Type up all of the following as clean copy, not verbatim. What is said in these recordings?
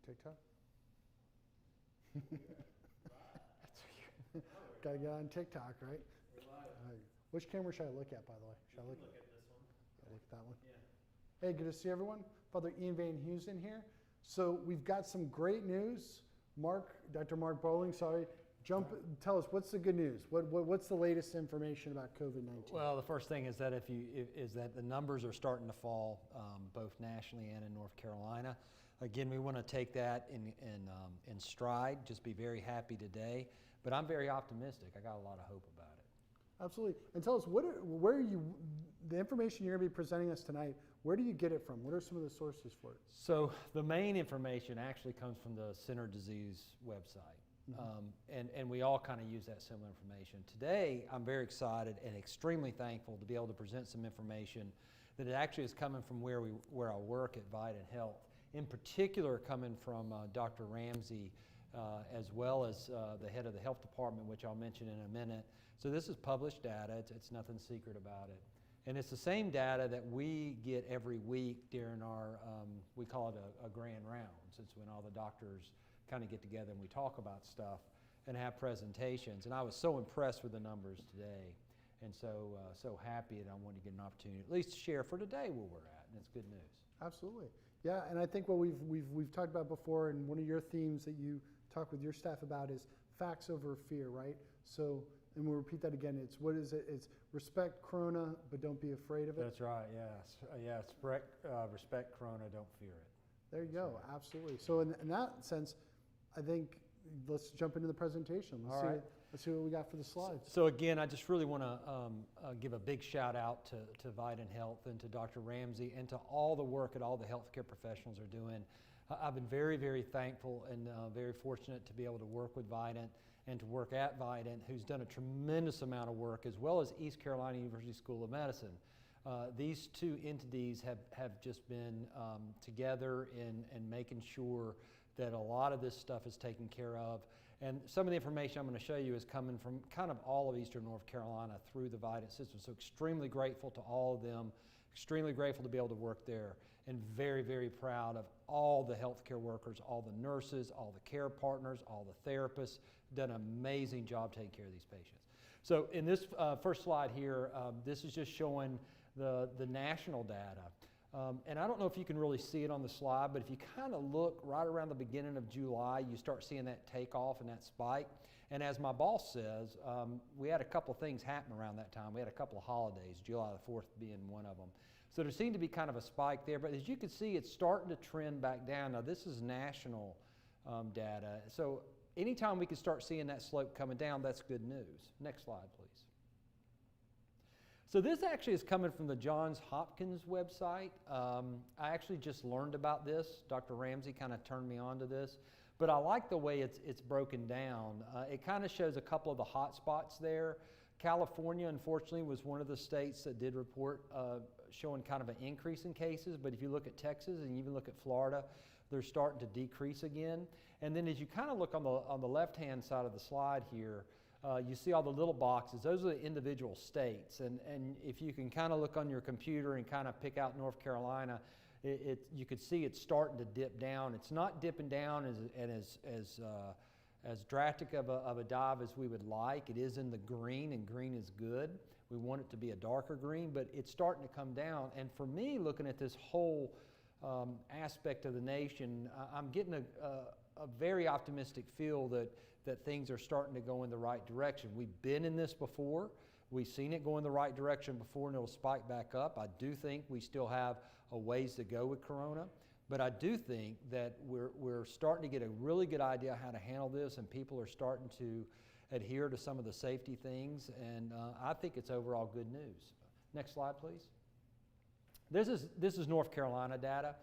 On TikTok? Gotta get on TikTok, right? Which camera should I look at, by the way? Should I look at this one. Look at that one? Yeah. Hey, good to see everyone. Father Ian Van Heusen here. So we've got some great news. Dr. Mark Bowling, sorry. Tell us, what's the good news? What's the latest information about COVID-19? Well, the first thing is that is that the numbers are starting to fall, both nationally and in North Carolina. Again, we want to take that in stride. Just be very happy today, but I'm very optimistic. I got a lot of hope about it. Absolutely. And tell us, the information you're going to be presenting us tonight, where do you get it from? What are some of the sources for it? So the main information actually comes from the Center Disease website. And we all kind of use that similar information. Today, I'm very excited and extremely thankful to be able to present some information that it actually is coming from where I work at Vidant Health. In particular, coming from Dr. Ramsey, as well as the head of the health department, which I'll mention in a minute. So this is published data. It's nothing secret about it. And it's the same data that we get every week during our, we call it a grand rounds. It's when all the doctors kind of get together and we talk about stuff and have presentations. And I was so impressed with the numbers today, and so happy that I wanted to get an opportunity at least to share for today where we're at, and it's good news. Absolutely. Yeah, and I think what we've talked about before, and one of your themes that you talk with your staff about is facts over fear, right? So, and we'll repeat that again. It's respect Corona, but don't be afraid of it. That's right. Yes. Yes. Respect Corona, don't fear it. There you go. Right. Absolutely. So in that sense, I think let's jump into the presentation. Let's see what we got for the slides. So again, I just really want to give a big shout out to Vidant Health and to Dr. Ramsey and to all the work that all the healthcare professionals are doing. I've been very, very thankful and very fortunate to be able to work with Vidant and to work at Vidant, who's done a tremendous amount of work, as well as East Carolina University School of Medicine. These two entities have just been together in making sure that a lot of this stuff is taken care of. And some of the information I'm going to show you is coming from kind of all of Eastern North Carolina through the Vidant system. So extremely grateful to all of them, extremely grateful to be able to work there, and very, very proud of all the healthcare workers, all the nurses, all the care partners, all the therapists, done an amazing job taking care of these patients. So in this first slide here, this is just showing the national data. And I don't know if you can really see it on the slide, but if you kind of look right around the beginning of July, you start seeing that takeoff and that spike. And as my boss says, we had a couple of things happen around that time. We had a couple of holidays, July the 4th being one of them. So there seemed to be kind of a spike there, but as you can see, it's starting to trend back down. Now this is national data. So anytime we can start seeing that slope coming down, that's good news. Next slide, please. So this actually is coming from the Johns Hopkins website. I actually just learned about this. Dr. Ramsey kind of turned me on to this, but I like the way it's broken down. It kind of shows a couple of the hot spots there. California, unfortunately, was one of the states that did report showing kind of an increase in cases, but if you look at Texas and even look at Florida, they're starting to decrease again. And then as you kind of look on the left-hand side of the slide here, you see all the little boxes. Those are the individual states. And if you can kind of look on your computer and kind of pick out North Carolina, you could see it's starting to dip down. It's not dipping down as drastic of a dive as we would like. It is in the green, and green is good. We want it to be a darker green, but it's starting to come down. And for me, looking at this whole aspect of the nation, I'm getting a very optimistic feel that things are starting to go in the right direction. We've been in this before. We've seen it go in the right direction before, and it'll spike back up. I do think we still have a ways to go with Corona, but I do think that we're starting to get a really good idea how to handle this, and people are starting to adhere to some of the safety things, and I think it's overall good news. Next slide, please. This is North Carolina data.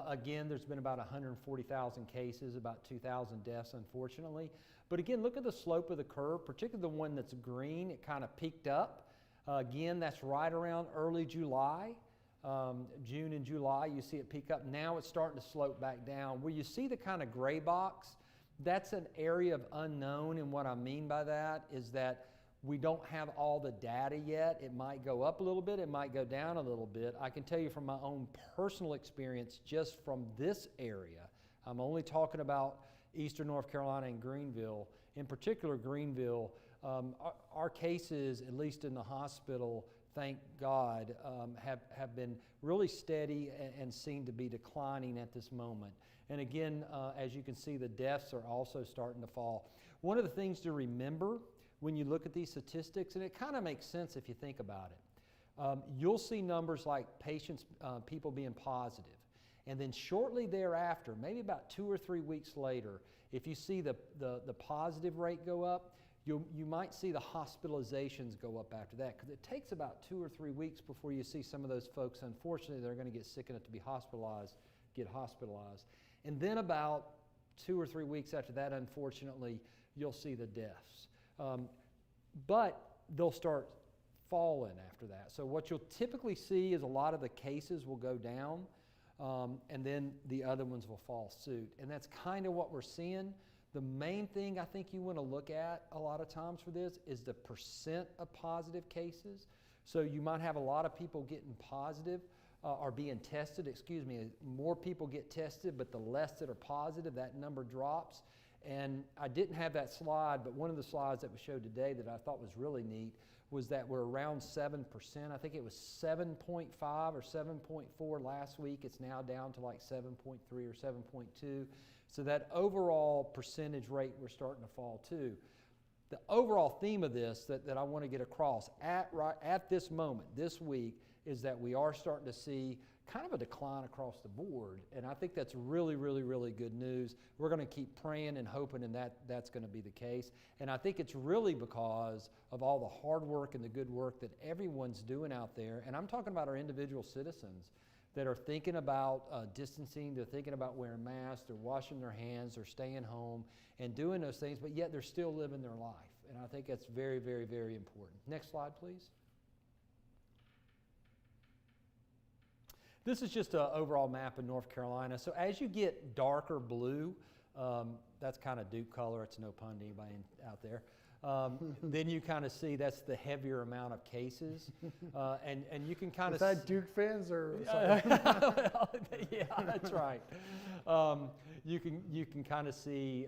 Again, there's been about 140,000 cases, about 2,000 deaths, unfortunately. But again, look at the slope of the curve, particularly the one that's green. It kind of peaked up. Again, that's right around early July. June and July, you see it peak up. Now it's starting to slope back down. Where you see the kind of gray box, that's an area of unknown. And what I mean by that is that we don't have all the data yet. It might go up a little bit, it might go down a little bit. I can tell you from my own personal experience, just from this area, I'm only talking about Eastern North Carolina and Greenville. In particular, Greenville, our cases, at least in the hospital, thank God, have been really steady and seem to be declining at this moment. And again, as you can see, the deaths are also starting to fall. One of the things to remember when you look at these statistics, and it kind of makes sense if you think about it, you'll see numbers like patients, people being positive. And then shortly thereafter, maybe about 2 or 3 weeks later, if you see the positive rate go up, you might see the hospitalizations go up after that, because it takes about 2 or 3 weeks before you see some of those folks, unfortunately, they're going to get sick enough to be hospitalized, get hospitalized. And then about 2 or 3 weeks after that, unfortunately, you'll see the deaths. But they'll start falling after that. So what you'll typically see is a lot of the cases will go down, and then the other ones will fall suit. And that's kind of what we're seeing. The main thing I think you want to look at a lot of times for this is the percent of positive cases. So you might have a lot of people getting positive or being tested, more people get tested, but the less that are positive, that number drops. And I didn't have that slide, but one of the slides that we showed today that I thought was really neat was that we're around 7%. I think it was 7.5 or 7.4 last week. It's now down to like 7.3 or 7.2. So that overall percentage rate, we're starting to fall too. The overall theme of this that I want to get across at this moment, this week, is that we are starting to see kind of a decline across the board. And I think that's really, really, really good news. We're going to keep praying and hoping, and that's going to be the case. And I think it's really because of all the hard work and the good work that everyone's doing out there. And I'm talking about our individual citizens that are thinking about distancing, they're thinking about wearing masks, they're washing their hands, they're staying home and doing those things, but yet they're still living their life. And I think that's very, very, very important. Next slide, please. This is just an overall map of North Carolina. So as you get darker blue, that's kind of Duke color, it's no pun to anybody out there. Then you kind of see that's the heavier amount of cases, and you can kind of. Is that Duke fans or? Yeah, that's right. You can kind of see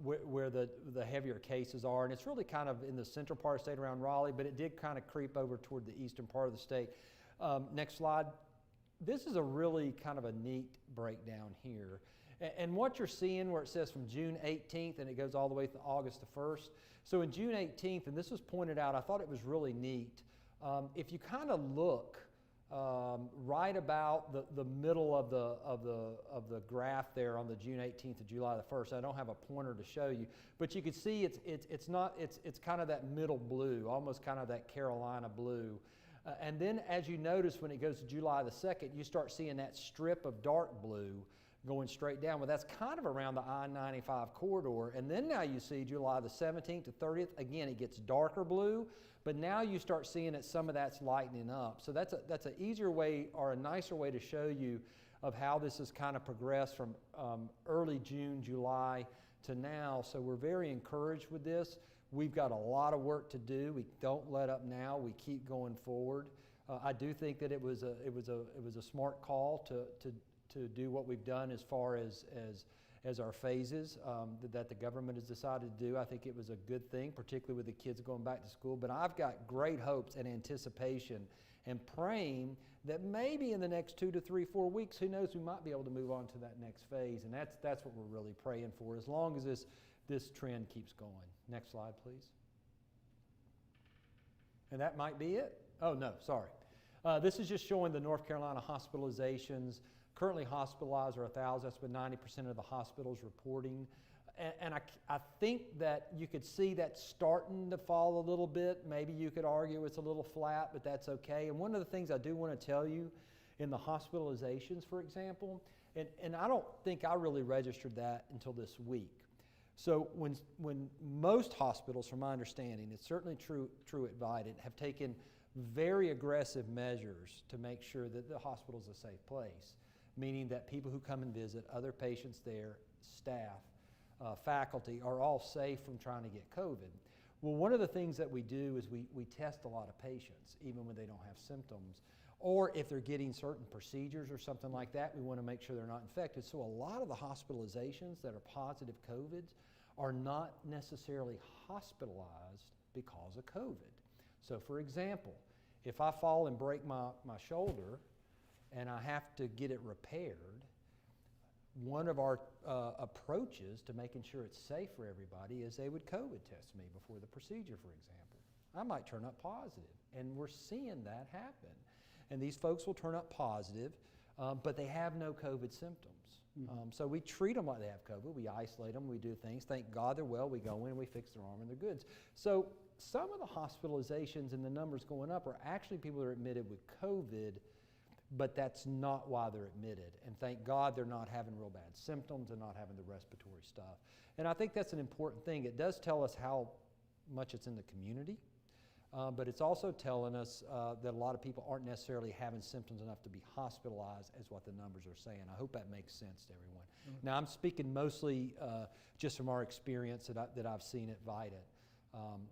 where the heavier cases are, and it's really kind of in the central part of the state around Raleigh, but it did kind of creep over toward the eastern part of the state. Next slide. This is a really kind of a neat breakdown here. And what you're seeing where it says from June 18th and it goes all the way to August the 1st. So in June 18th, and this was pointed out, I thought it was really neat. If you kind of look right about the middle of the graph there on the June 18th to July the 1st, I don't have a pointer to show you, but you can see it's kind of that middle blue, almost kind of that Carolina blue. And then as you notice when it goes to July the 2nd, you start seeing that strip of dark blue going straight down. Well, that's kind of around the I-95 corridor. And then now you see July the 17th to 30th. Again, it gets darker blue, but now you start seeing that some of that's lightening up. So that's an easier way or a nicer way to show you of how this has kind of progressed from early June, July to now. So we're very encouraged with this. We've got a lot of work to do. We don't let up now. We keep going forward. I do think that it was a smart call to do what we've done as far as our phases that the government has decided to do. I think it was a good thing, particularly with the kids going back to school. But I've got great hopes and anticipation and praying that maybe in the next 2 to 3, 4 weeks, who knows, we might be able to move on to that next phase. And that's what we're really praying for, as long as this trend keeps going. Next slide, please. And that might be it. Oh, no, sorry. This is just showing the North Carolina hospitalizations. Currently hospitalized are 1,000. That's been 90% of the hospitals reporting. And I think that you could see that starting to fall a little bit. Maybe you could argue it's a little flat, but that's okay. And one of the things I do want to tell you in the hospitalizations, for example, and I don't think I really registered that until this week. So when most hospitals, from my understanding, it's certainly true at Vidant, have taken very aggressive measures to make sure that the hospital is a safe place, meaning that people who come and visit, other patients there, staff, faculty, are all safe from trying to get COVID. Well, one of the things that we do is we test a lot of patients, even when they don't have symptoms, Or if they're getting certain procedures or something like that, we want to make sure they're not infected. So a lot of the hospitalizations that are positive COVIDs are not necessarily hospitalized because of COVID. So for example, if I fall and break my shoulder and I have to get it repaired, one of our approaches to making sure it's safe for everybody is they would COVID test me before the procedure, for example. I might turn up positive, and we're seeing that happen. And these folks will turn up positive, but they have no COVID symptoms. Mm-hmm. So we treat them like they have COVID. We isolate them. We do things. Thank God they're well. We go in, we fix their arm and their goods. So some of the hospitalizations and the numbers going up are actually people that are admitted with COVID, but that's not why they're admitted. And thank God they're not having real bad symptoms and not having the respiratory stuff. And I think that's an important thing. It does tell us how much it's in the community. But it's also telling us that a lot of people aren't necessarily having symptoms enough to be hospitalized, as what the numbers are saying. I hope that makes sense to everyone. Mm-hmm. Now, I'm speaking mostly just from our experience that I've seen at Vidant.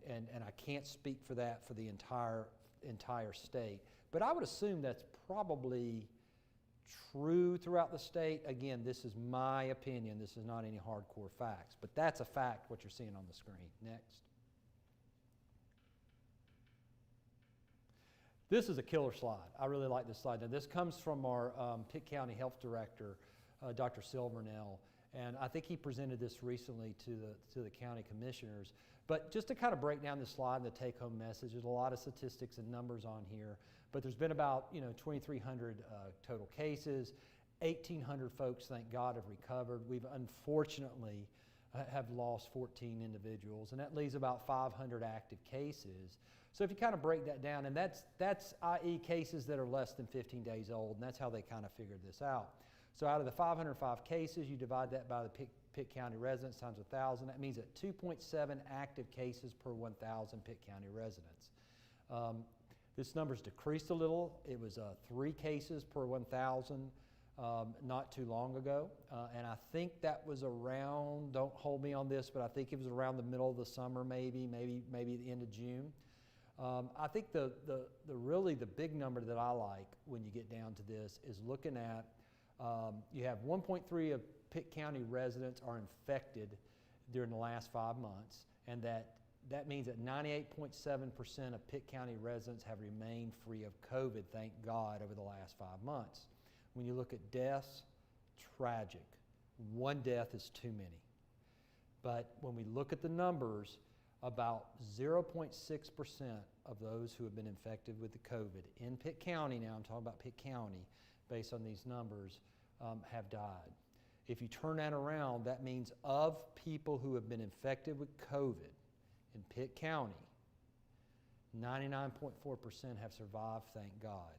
And I can't speak for that for the entire state. But I would assume that's probably true throughout the state. Again, this is my opinion. This is not any hardcore facts. But that's a fact, what you're seeing on the screen. Next. This is a killer slide. I really like this slide. Now, this comes from our Pitt County Health Director, Dr. Silvernell, and I think he presented this recently to the county commissioners. But just to kind of break down this slide and the take-home message, there's a lot of statistics and numbers on here, but there's been about 2,300 total cases. 1,800 folks, thank God, have recovered. We've unfortunately have lost 14 individuals, and that leaves about 500 active cases. So if you kind of break that down, and that's i.e. cases that are less than 15 days old, and that's how they kind of figured this out. So out of the 505 cases, you divide that by the Pitt County residents times 1,000. That means that 2.7 active cases per 1,000 Pitt County residents. This number's decreased a little. It was 3 cases per 1,000 not too long ago. And I think that was around, don't hold me on this, but I think it was around the middle of the summer, maybe the end of June. I think really the big number that I like when you get down to this is looking at, you have 1.3 of Pitt County residents are infected during the last 5 months, and that means that 98.7% of Pitt County residents have remained free of COVID, thank God, over the last 5 months. When you look at deaths, tragic. 1 death is too many. But when we look at the numbers, about 0.6% of those who have been infected with the COVID in Pitt County, now I'm talking about Pitt County, based on these numbers, have died. If you turn that around, that means of people who have been infected with COVID in Pitt County, 99.4% have survived, thank God.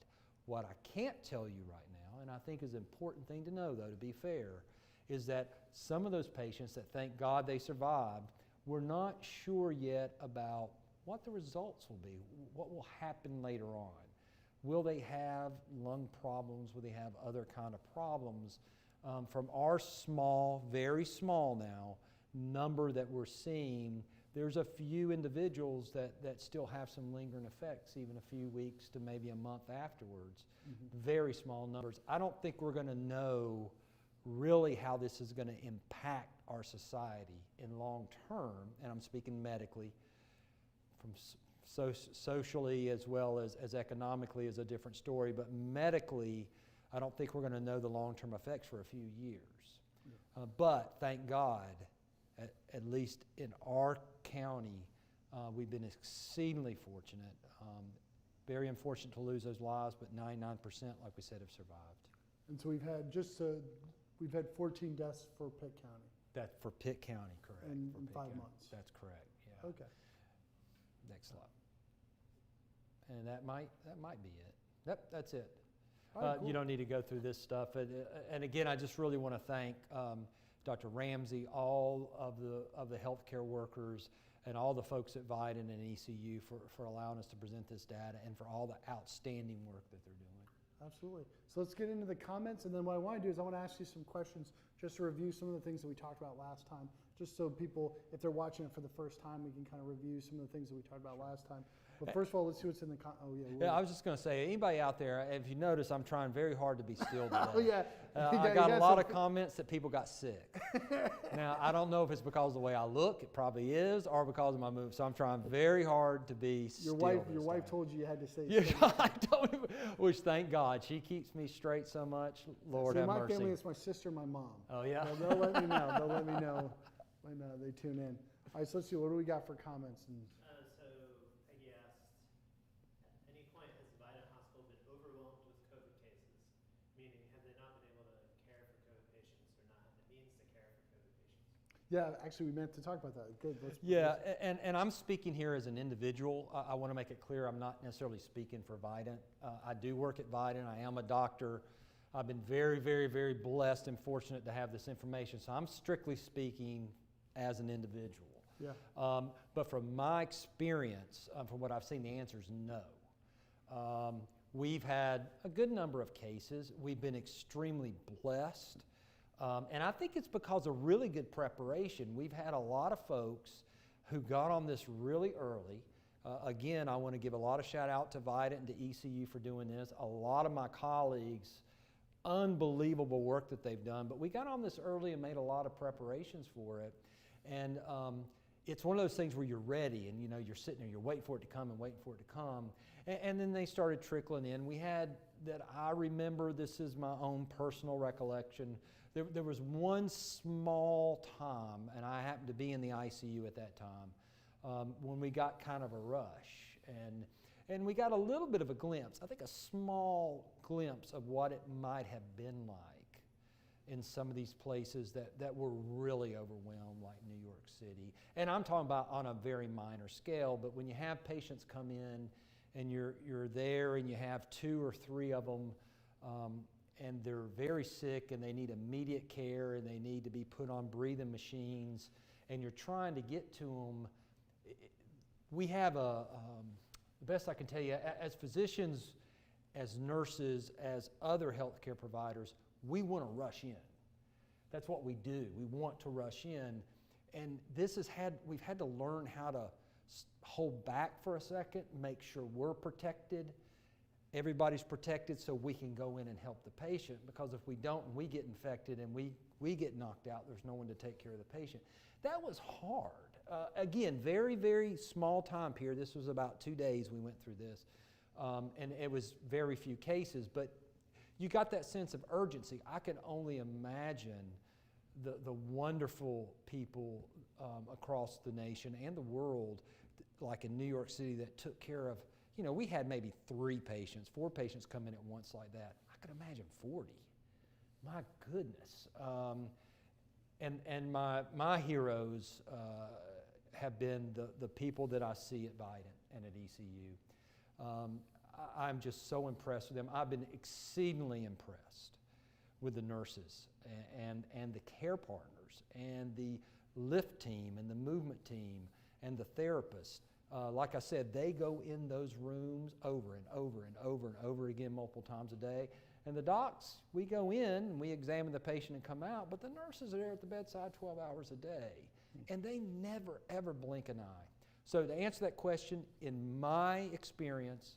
What I can't tell you right now, and I think is an important thing to know, though, to be fair, is that some of those patients that thank God they survived, we're not sure yet about what the results will be, what will happen later on. Will they have lung problems? Will they have other kind of problems? From our small, very small now, number that we're seeing, there's a few individuals that still have some lingering effects, even a few weeks to maybe a month afterwards. Mm-hmm. Very small numbers. I don't think we're going to know really how this is going to impact our society in long term, and I'm speaking medically, from socially as well as economically is a different story, but medically, I don't think we're going to know the long-term effects for a few years. Yeah. But thank God, at least in our county, we've been exceedingly fortunate. Very unfortunate to lose those lives, but 99%, like we said, have survived. And so we've had 14 deaths for Pitt County. That's for Pitt County, correct. In 5 County. months. That's correct, yeah. Okay. Next slide. And that might be it. Yep, that's it. Right, cool. You don't need to go through this stuff. And again, I just really want to thank Dr. Ramsey, all of the healthcare workers, and all the folks at Vidant and ECU for allowing us to present this data and for all the outstanding work that they're doing. Absolutely. So let's get into the comments, and then what I want to do is I want to ask you some questions just to review some of the things that we talked about last time, just so people, if they're watching it for the first time, we can kind of review some of the things that we talked about last time. But first of all, let's see what's in the, oh yeah. Yeah, I was just going to say, anybody out there, if you notice, I'm trying very hard to be still today. Oh yeah. I got a lot of comments that people got sick. Now, I don't know if it's because of the way I look, it probably is, or because of my move. So I'm trying very hard to be still. Your wife told you had to say. Yeah, I don't even, which thank God, she keeps me straight so much. Lord have mercy. My family is my sister and my mom. Oh yeah. They'll let me know. They'll let me know when they tune in. All right, so let's see. What do we got for comments? And So Peggy asked, at any point has the Vidant Hospital been overwhelmed with COVID cases? Meaning, have they not been able to care for COVID patients or not have the means to care for COVID patients? yeah, actually, we meant to talk about that. Good. Yeah, and I'm speaking here as an individual. I want to make it clear I'm not necessarily speaking for Vidant. I do work at Vidant. I am a doctor. I've been very, very, very blessed and fortunate to have this information. So I'm strictly speaking as an individual. Yeah. But from my experience, from what I've seen, the answer is no. We've had a good number of cases. We've been extremely blessed. And I think it's because of really good preparation. We've had a lot of folks who got on this really early. Again, I want to give a lot of shout out to Vidant and to ECU for doing this. A lot of my colleagues, unbelievable work that they've done. But we got on this early and made a lot of preparations for it. And it's one of those things where you're ready and you're sitting there, you're waiting for it to come and waiting for it to come. And then they started trickling in. We had, that I remember, this is my own personal recollection, there was one small time, and I happened to be in the ICU at that time, when we got kind of a rush. And we got a little bit of a glimpse, I think a small glimpse of what it might have been like in some of these places that were really overwhelmed, like New York City. And I'm talking about on a very minor scale, but when you have patients come in and you're there and you have 2 or 3 of them and they're very sick and they need immediate care and they need to be put on breathing machines and you're trying to get to them, we have the best I can tell you, as physicians, as nurses, as other healthcare providers, we want to rush in. That's what we do. We want to rush in. And we've had to learn how to hold back for a second, make sure we're protected, everybody's protected so we can go in and help the patient, because if we don't and we get infected and we get knocked out, there's no one to take care of the patient. That was hard. Again, very, very small time period. This was about 2 days we went through this. And it was very few cases, but you got that sense of urgency. I can only imagine the wonderful people across the nation and the world, like in New York City, that took care of, we had maybe 4 patients come in at once like that. I could imagine 40. My goodness. And my heroes have been the people that I see at Vidant and at ECU. I'm just so impressed with them. I've been exceedingly impressed with the nurses and the care partners and the lift team and the movement team and the therapists. Like I said, they go in those rooms over and over and over and over again multiple times a day. And the docs, we go in and we examine the patient and come out, but the nurses are there at the bedside 12 hours a day. And they never, ever blink an eye. So to answer that question, in my experience,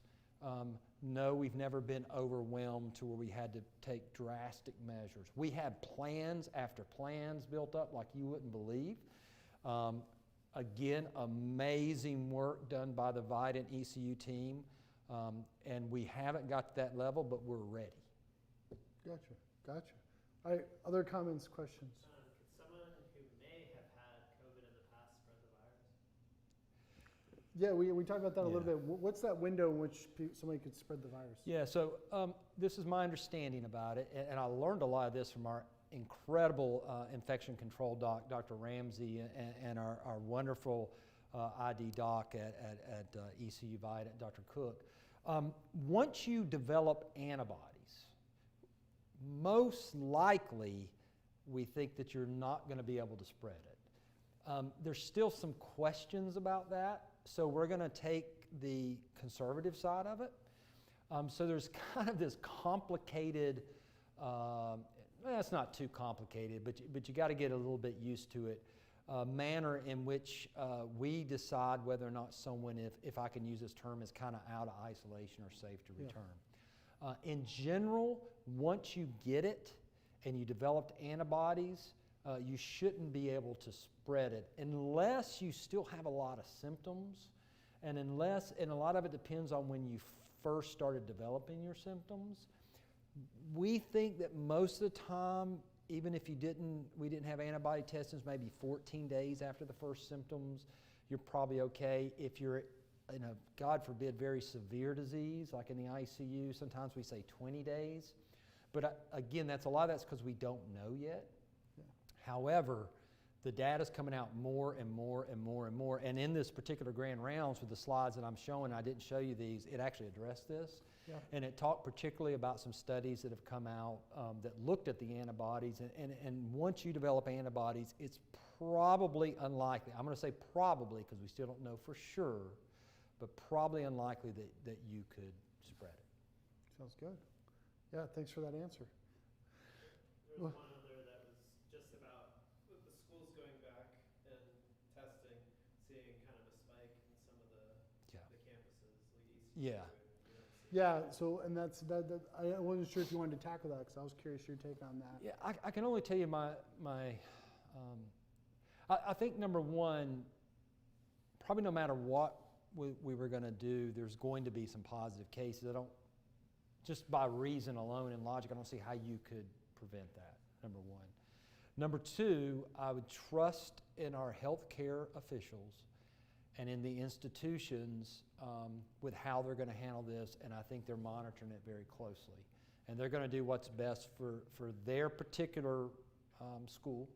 no, we've never been overwhelmed to where we had to take drastic measures. We have plans after plans built up like you wouldn't believe. Again, amazing work done by the Vidant ECU team, and we haven't got to that level, but we're ready. Gotcha. All right, other comments, questions? Could someone who may have had COVID in the past spread the virus? Yeah, we talked about that a little bit. What's that window in which somebody could spread the virus? Yeah, so this is my understanding about it, and I learned a lot of this from our incredible infection control doc, Dr. Ramsey, and our wonderful ID doc at ECU Vidant, Dr. Cook. Once you develop antibodies, most likely we think that you're not going to be able to spread it. There's still some questions about that, so we're going to take the conservative side of it. So there's kind of this complicated, it's not too complicated, but you got to get a little bit used to it. manner in which we decide whether or not someone, if I can use this term, is kind of out of isolation or safe to return. In general, once you get it and you developed antibodies, you shouldn't be able to spread it unless you still have a lot of symptoms, and a lot of it depends on when you first started developing your symptoms. We think that most of the time, even if we didn't have antibody testings, maybe 14 days after the first symptoms, you're probably okay. If you're in a, God forbid, very severe disease, like in the ICU, sometimes we say 20 days. But again, a lot of that's because we don't know yet. Yeah. However, the data's coming out more and more and more and more. And in this particular grand rounds with the slides that I'm showing, I didn't show you these, it actually addressed this. Yeah. And it talked particularly about some studies that have come out that looked at the antibodies. And once you develop antibodies, it's probably unlikely, I'm going to say probably because we still don't know for sure, but probably unlikely that you could spread it. Sounds good. Yeah, thanks for that answer. There was one other that was just about with the schools going back and testing, seeing kind of a spike in some of the campuses, like ECU. Yeah. Yeah, so, and I wasn't sure if you wanted to tackle that, because I was curious your take on that. Yeah, I can only tell you I think number one, probably no matter what we were going to do, there's going to be some positive cases. Just by reason alone and logic, I don't see how you could prevent that, number one. Number two, I would trust in our healthcare officials and in the institutions with how they're going to handle this, and I think they're monitoring it very closely. And they're going to do what's best for their particular school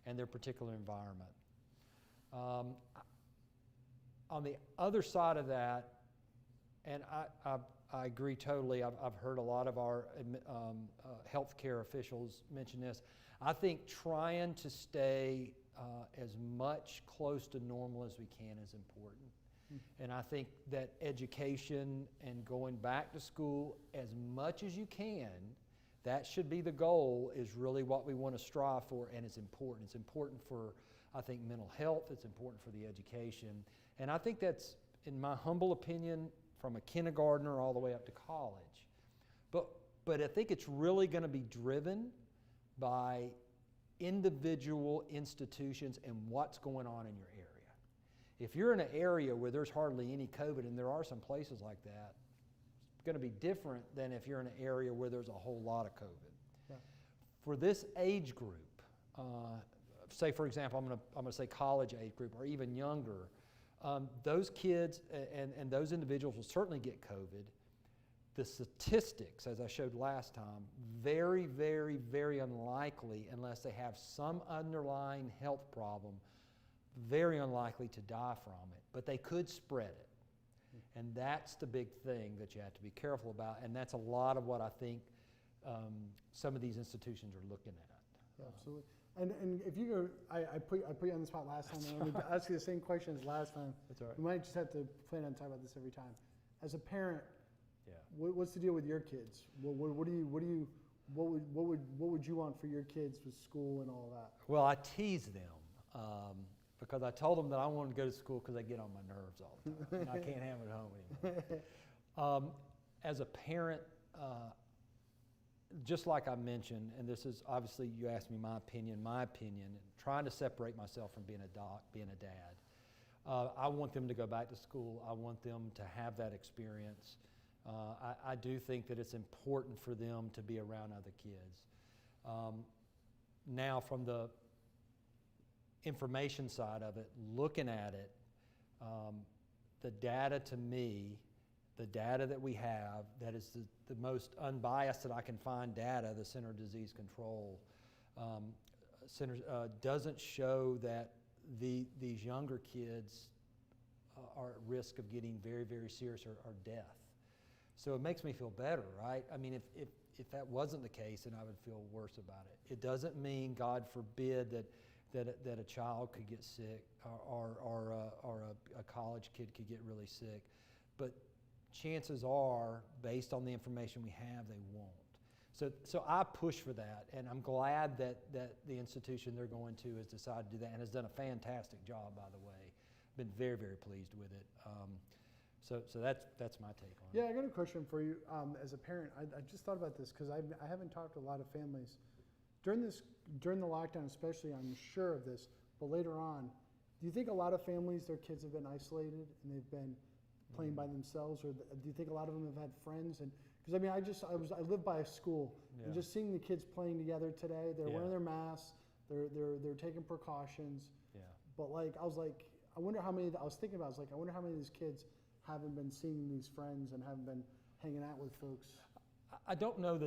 and their particular environment. On the other side of that, and I agree totally, I've heard a lot of our healthcare officials mention this. I think trying to stay as much close to normal as we can is important. And I think that education and going back to school as much as you can, that should be the goal, is really what we want to strive for, and it's important. It's important for, I think, mental health. It's important for the education. And I think that's, in my humble opinion, from a kindergartner all the way up to college. But I think it's really going to be driven by individual institutions and what's going on in your area. If you're in an area where there's hardly any COVID, and there are some places like that, it's going to be different than if you're in an area where there's a whole lot of COVID. Yeah. For this age group, say for example, I'm going to say college age group or even younger, those kids and those individuals will certainly get COVID. The statistics, as I showed last time, very, very, very unlikely, unless they have some underlying health problem, very unlikely to die from it. But they could spread it. And that's the big thing that you have to be careful about. And that's a lot of what I think some of these institutions are looking at. Yeah, absolutely. And if you go, I put you on the spot last time, and I'm going to ask you the same question as last time. That's all right. We might just have to plan on talking about this every time. As a parent, Yeah. what's the deal with your kids? What would you want for your kids with school and all that? Well, I tease them because I told them that I wanted to go to school because they get on my nerves all the time, and I can't have them at home anymore. As a parent, just like I mentioned, and this is obviously, you asked me my opinion, trying to separate myself from being a dad. I want them to go back to school. I want them to have that experience. I do think that it's important for them to be around other kids. Now, from the information side of it, looking at it, the data to me, the data that we have, that is the most unbiased that I can find data, the Center of Disease Control Center, doesn't show that these younger kids are at risk of getting very, very serious or death. So it makes me feel better, right? I mean, if that wasn't the case, then I would feel worse about it. It doesn't mean, God forbid, that a child could get sick or a college kid could get really sick. But chances are, based on the information we have, they won't. So I push for that, and I'm glad that the institution they're going to has decided to do that and has done a fantastic job, by the way. Been very, very pleased with it. So that's my take on it. Yeah, I got a question for you. As a parent, I just thought about this because I haven't talked to a lot of families during the lockdown, especially. I'm sure of this, but later on, do you think a lot of families, their kids have been isolated and they've been playing by themselves, or do you think a lot of them have had friends? And because I mean, I live by a school, and just seeing the kids playing together today, they're wearing their masks, they're taking precautions. Yeah. But like, I was like, I wonder how many. I was thinking about. I was like, I wonder how many of these kids haven't been seeing these friends and haven't been hanging out with folks. I don't know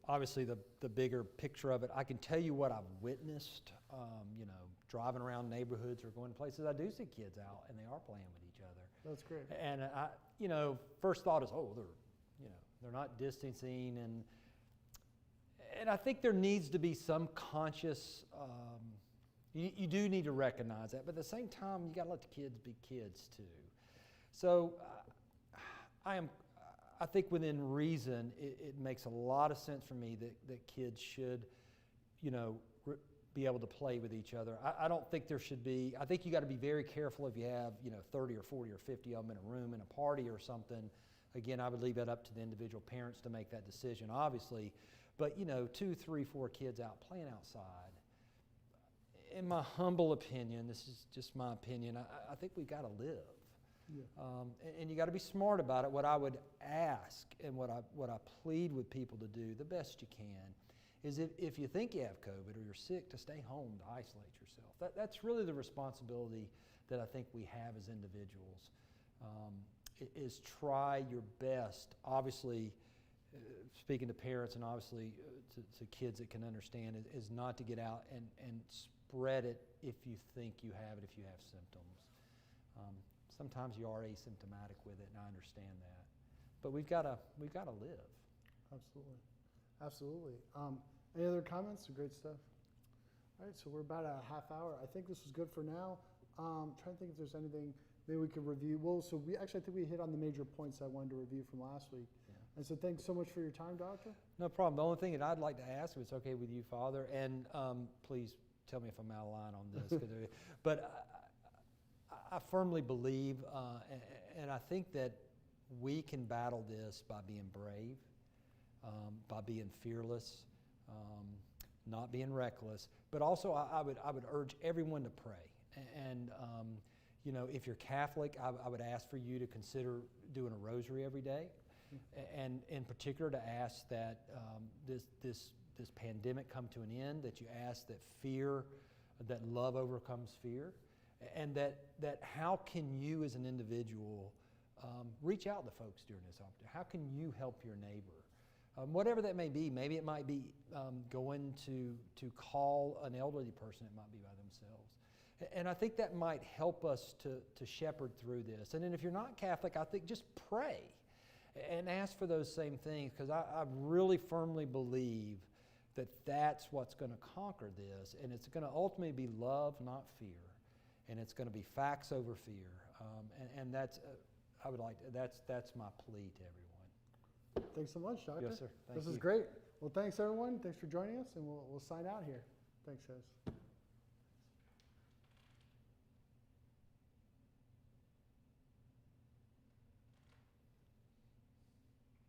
obviously the bigger picture of it. I can tell you what I've witnessed. Driving around neighborhoods or going to places, I do see kids out and they are playing with each other. That's great. And first thought is, they're not distancing, and I think there needs to be some conscious. You do need to recognize that, but at the same time, you got to let the kids be kids too. So I think within reason, it makes a lot of sense for me that kids should, be able to play with each other. I don't think there should be. I think you got to be very careful if you have 30 or 40 or 50 of them in a room in a party or something. Again, I would leave that up to the individual parents to make that decision, obviously. But 2, 3, 4 kids out playing outside. In my humble opinion, this is just my opinion, I think we've got to live. Yeah. And you got to be smart about it. What I would ask and what I plead with people to do the best you can is if you think you have COVID or you're sick, to stay home, to isolate yourself. That's really the responsibility that I think we have as individuals, is try your best, obviously, speaking to parents and obviously to kids that can understand, is not to get out and spread it if you think you have it, if you have symptoms. Sometimes you are asymptomatic with it, and I understand that. But we've got to live. Absolutely. Absolutely. Any other comments? Great stuff. All right, so we're about a half hour. I think this was good for now. Trying to think if there's anything maybe we could review. Well, so I think we hit on the major points I wanted to review from last week. Yeah. And so thanks so much for your time, Doctor. No problem. The only thing that I'd like to ask, if it's okay with you, Father, and please tell me if I'm out of line on this, but I firmly believe, and I think that we can battle this by being brave, by being fearless, not being reckless. But also, I would urge everyone to pray. And if you're Catholic, I would ask for you to consider doing a rosary every day, and in particular to ask that this pandemic come to an end. That you ask that love overcomes fear. And that how can you as an individual reach out to folks during this opportunity? How can you help your neighbor? Whatever that may be. Maybe it might be going to call an elderly person. It might be by themselves. And I think that might help us to shepherd through this. And then if you're not Catholic, I think just pray and ask for those same things, because I really firmly believe that that's what's going to conquer this. And it's going to ultimately be love, not fear. And it's going to be facts over fear, and that's that's my plea to everyone. Thanks so much, Doctor. Yes, sir. Thank you. This is great. Well, thanks everyone. Thanks for joining us, and we'll sign out here. Thanks, guys.